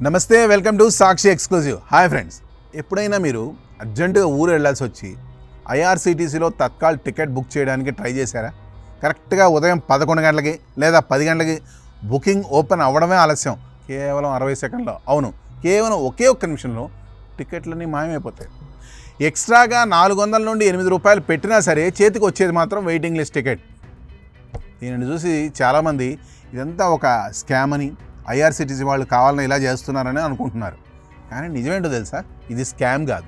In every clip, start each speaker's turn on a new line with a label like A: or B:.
A: నమస్తే, welcome to Sakshi exclusive. Hi friends, ఎప్పుడైనా మీరు అర్జెంటుగా ఊరు వెళ్ళాల్సి వచ్చి ఐఆర్సీటీసీలో తత్కాల్ టికెట్ బుక్ చేయడానికి ట్రై చేశారా? కరెక్ట్గా ఉదయం 11 గంటలకి లేదా 10 గంటలకి బుకింగ్ ఓపెన్ అవ్వడమే ఆలస్యం. కేవలం 60 సెకండ్లో, అవును, కేవలం ఒకే ఒక్క నిమిషంలో టికెట్లన్నీ మాయమైపోతాయి. ఎక్స్ట్రాగా 400 నుండి 8 రూపాయలు పెట్టినా సరే చేతికి వచ్చేది మాత్రం వెయిటింగ్ లిస్ట్ టికెట్. దీనిని చూసి చాలామంది ఇదంతా ఒక స్కామ్ అని, ఐఆర్సీటీసీ వాళ్ళు కావాలని ఇలా చేస్తున్నారని అనుకుంటున్నారు. కానీ నిజమేంటో తెలుసా, ఇది స్కామ్ కాదు,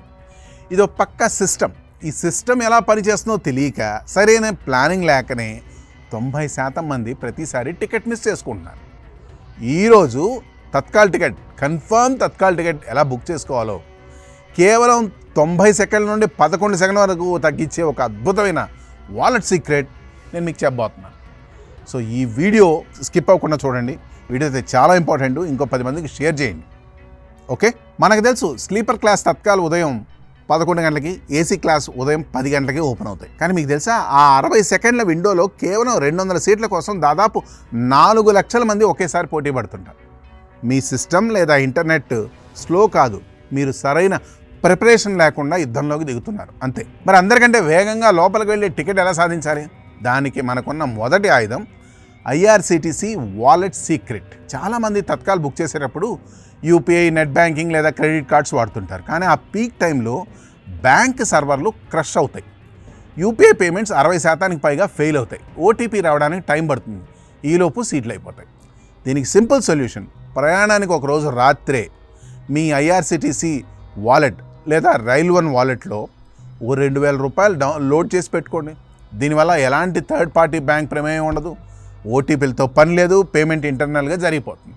A: ఇది ఒక పక్కా సిస్టమ్. ఈ సిస్టమ్ ఎలా పనిచేస్తుందో తెలియక, సరైన ప్లానింగ్ లేకనే 90% మంది ప్రతిసారి టికెట్ మిస్ చేసుకుంటున్నారు. ఈరోజు Tatkal ticket, confirm Tatkal ticket ఎలా బుక్ చేసుకోవాలో కేవలం 90 సెకండ్ల నుండి 11 సెకండ్ల వరకు తగ్గించే ఒక అద్భుతమైన వాలెట్ సీక్రెట్ నేను మీకు చెప్పబోతున్నాను. సో ఈ వీడియో స్కిప్ అవ్వకుండా చూడండి. వీడియో అయితే చాలా ఇంపార్టెంట్, ఇంకో 10 మందికి షేర్ చేయండి. ఓకే, మనకు తెలుసు స్లీపర్ క్లాస్ తత్కాల్ ఉదయం 11 గంటలకి, ఏసీ క్లాస్ ఉదయం 10 గంటలకి ఓపెన్ అవుతాయి. కానీ మీకు తెలుసా, ఆ 60 సెకండ్ల విండోలో కేవలం 200 సీట్ల కోసం దాదాపు 4 లక్షల మంది ఒకేసారి పోటీ పడుతుంటారు. మీ సిస్టమ్ లేదా ఇంటర్నెట్ స్లో కాదు, మీరు సరైన ప్రిపరేషన్ లేకుండా యుద్ధంలోకి దిగుతున్నారు అంతే. మరి అందరికంటే వేగంగా లోపలికి వెళ్ళి టికెట్ ఎలా సాధించాలి? దానికి మనకున్న మొదటి ఆయుధం ఐఆర్సీటీసీ వాలెట్ సీక్రెట్. చాలామంది తత్కాల్ బుక్ చేసేటప్పుడు యూపీఐ, నెట్ బ్యాంకింగ్ లేదా క్రెడిట్ కార్డ్స్ వాడుతుంటారు. కానీ ఆ పీక్ టైంలో బ్యాంక్ సర్వర్లు క్రష్ అవుతాయి. యూపీఐ పేమెంట్స్ 60% పైగా ఫెయిల్ అవుతాయి. ఓటీపీ రావడానికి టైం పడుతుంది, ఈలోపు సీట్లు అయిపోతాయి. దీనికి సింపుల్ సొల్యూషన్, ప్రయాణానికి ఒకరోజు రాత్రే మీ ఐఆర్సీటీసీ వాలెట్ లేదా రైల్ వన్ వాలెట్లో ఓ 2000 రూపాయలు లోడ్ చేసి పెట్టుకోండి. దీనివల్ల ఎలాంటి థర్డ్ పార్టీ బ్యాంక్ ప్రమేయం ఉండదు, ఓటీపీలతో పని లేదు, పేమెంట్ ఇంటర్నల్గా జరిగిపోతుంది.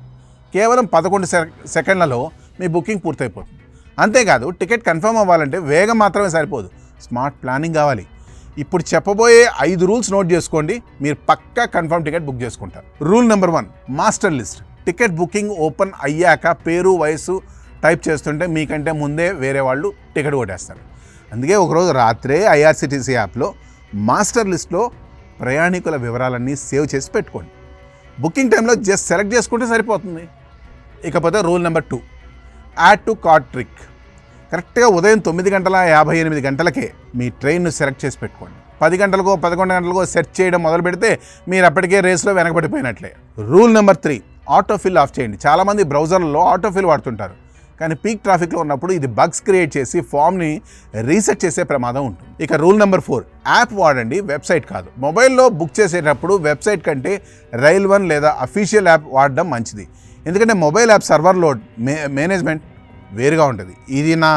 A: కేవలం 11 సెకండ్లలో మీ బుకింగ్ పూర్తయిపోతుంది. అంతేకాదు, టికెట్ కన్ఫర్మ్ అవ్వాలంటే వేగం మాత్రమే సరిపోదు, స్మార్ట్ ప్లానింగ్ కావాలి. ఇప్పుడు చెప్పబోయే 5 రూల్స్ నోట్ చేసుకోండి, మీరు పక్కా కన్ఫర్మ్ టికెట్ బుక్ చేసుకుంటారు. Rule number 1, master list. Ticket booking open అయ్యాక పేరు, వయసు టైప్ చేస్తుంటే మీకంటే ముందే వేరే వాళ్ళు టికెట్ కొట్టేస్తారు. అందుకే ఒకరోజు రాత్రే ఐఆర్సీటీసీ యాప్లో మాస్టర్ లిస్ట్లో ప్రయాణికుల వివరాలన్నీ సేవ్ చేసి పెట్టుకోండి. బుకింగ్ టైంలో జస్ట్ సెలెక్ట్ చేసుకుంటే సరిపోతుంది. ఇకపోతే rule number 2, add to cart trick. కరెక్ట్గా ఉదయం 9:58 గంటలకే మీ ట్రైన్ను సెలెక్ట్ చేసి పెట్టుకోండి. 10 గంటలకో 11 గంటలకో సెర్చ్ చేయడం మొదలు పెడితే మీరు అప్పటికే రేస్లో వెనకబడిపోయినట్లే. రూల్ నెంబర్ 3, ఆటోఫిల్ ఆఫ్ చేయండి. చాలామంది బ్రౌజర్లలో ఆటోఫిల్ వాడుతుంటారు, కానీ పీక్ ట్రాఫిక్లో ఉన్నప్పుడు ఇది బగ్స్ క్రియేట్ చేసి ఫామ్ని రీసెట్ చేసే ప్రమాదం ఉంటుంది. ఇక రూల్ నెంబర్ 4, యాప్ వాడండి, వెబ్సైట్ కాదు. మొబైల్లో బుక్ చేసేటప్పుడు వెబ్సైట్ కంటే రైల్ వన్ లేదా అఫీషియల్ యాప్ వాడడం మంచిది. ఎందుకంటే mobile app server load management వేరుగా ఉంటుంది. ఇది నా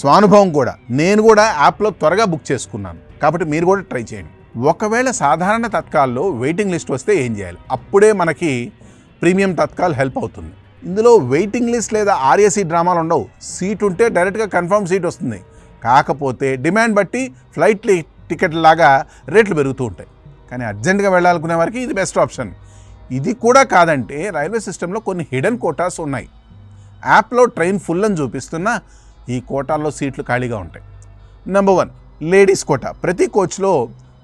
A: స్వానుభవం కూడా. నేను కూడా యాప్లో త్వరగా బుక్ చేసుకున్నాను, కాబట్టి మీరు కూడా ట్రై చేయండి. ఒకవేళ సాధారణ తత్కాల్లో వెయిటింగ్ లిస్ట్ వస్తే ఏం చేయాలి? అప్పుడే మనకి ప్రీమియం తత్కాల్ హెల్ప్ అవుతుంది. ఇందులో వెయిటింగ్ లిస్ట్ లేదా ఆర్ఏసీ డ్రామాలు ఉండవు. సీట్ ఉంటే డైరెక్ట్గా కన్ఫర్మ్ సీట్ వస్తుంది. కాకపోతే డిమాండ్ బట్టి ఫ్లైట్ టికెట్ లాగా రేట్లు పెరుగుతూ ఉంటాయి. కానీ అర్జెంటుగా వెళ్ళాలనుకునే వారికి ఇది బెస్ట్ ఆప్షన్. ఇది కూడా కాదంటే రైల్వే సిస్టంలో కొన్ని హిడెన్ కోటాస్ ఉన్నాయి. యాప్లో ట్రైన్ ఫుల్ అని చూపిస్తున్నా ఈ కోటాల్లో సీట్లు ఖాళీగా ఉంటాయి. Number 1, ladies quota. ప్రతి కోచ్లో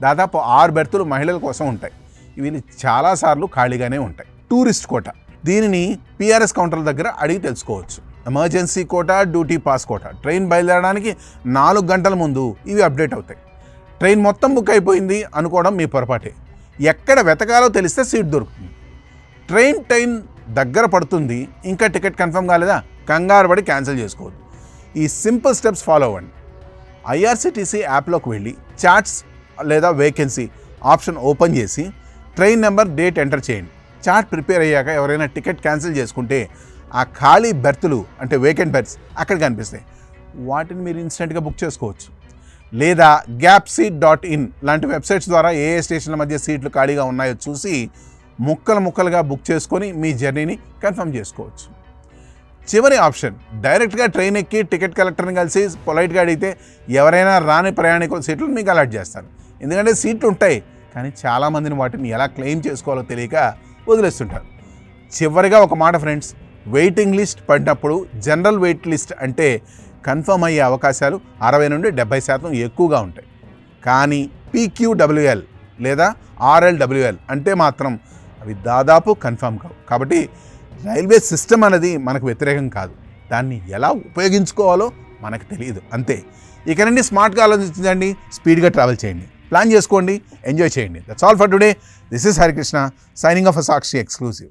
A: దాదాపు 6 బెర్తులు మహిళల కోసం ఉంటాయి. ఇవి చాలాసార్లు ఖాళీగానే ఉంటాయి. టూరిస్ట్ కోటా, దీనిని పిఆర్ఎస్ కౌంటర్ల దగ్గర అడిగి తెలుసుకోవచ్చు. Emergency quota, duty pass quota. Train బయలుదేరడానికి 4 గంటల ముందు ఇవి అప్డేట్ అవుతాయి. ట్రైన్ మొత్తం బుక్ అయిపోయింది అనుకోవడం మీ పొరపాటే. ఎక్కడ వెతకాలో తెలిస్తే సీట్ దొరుకుతుంది. ట్రైన్ టైం దగ్గర పడుతుంది, ఇంకా టికెట్ కన్ఫర్మ్ కాలేదా, కంగారు పడి క్యాన్సిల్ చేసుకోవద్దు. ఈ సింపుల్ స్టెప్స్ ఫాలో అవ్వండి. ఐఆర్సీటీసీ యాప్లోకి వెళ్ళి చార్ట్స్ లేదా వేకెన్సీ ఆప్షన్ ఓపెన్ చేసి ట్రైన్ నెంబర్, డేట్ ఎంటర్ చేయండి. చార్ట్ ప్రిపేర్ అయ్యాక ఎవరైనా టికెట్ క్యాన్సిల్ చేసుకుంటే ఆ ఖాళీ బెర్తులు అంటే వేకెంట్ బెర్త్స్ అక్కడ కనిపిస్తాయి. వాటిని మీరు ఇన్స్టెంట్గా బుక్ చేసుకోవచ్చు. లేదా gapseat.in లాంటి వెబ్సైట్స్ ద్వారా ఏ స్టేషన్ల మధ్య సీట్లు ఖాళీగా ఉన్నాయో చూసి ముక్కలుగా బుక్ చేసుకొని మీ జర్నీని కన్ఫర్మ్ చేసుకోవచ్చు. చివరి ఆప్షన్, డైరెక్ట్గా ట్రైన్ ఎక్కి టికెట్ కలెక్టర్ని కలిసి పొలైట్గా అడిగితే ఎవరైనా రాని ప్రయాణికుల సీట్లు మీకు అలాట్ చేస్తారు. ఎందుకంటే సీట్లు ఉంటాయి, కానీ చాలామందిని వాటిని ఎలా క్లెయిమ్ చేసుకోవాలో తెలియక వదిలేస్తుంటారు. చివరిగా ఒక మాట ఫ్రెండ్స్, వెయిటింగ్ లిస్ట్ పడినప్పుడు జనరల్ వెయిట్ లిస్ట్ అంటే కన్ఫర్మ్ అయ్యే అవకాశాలు 60 నుండి 70% ఎక్కువగా ఉంటాయి. కానీ PQWL లేదా RLWL అంటే మాత్రం అవి దాదాపు కన్ఫర్మ్ కావు. కాబట్టి రైల్వే సిస్టమ్ అనేది మనకు వ్యతిరేకం కాదు, దాన్ని ఎలా ఉపయోగించుకోవాలో మనకు తెలియదు అంతే. ఇక నుండి స్మార్ట్గా ఆలోచించండి, స్పీడ్గా ట్రావెల్ చేయండి, ప్లాన్ చేసుకోండి, ఎంజాయ్ చేయండి. That's all for today. This is Harikrishna signing off Sakshi exclusive.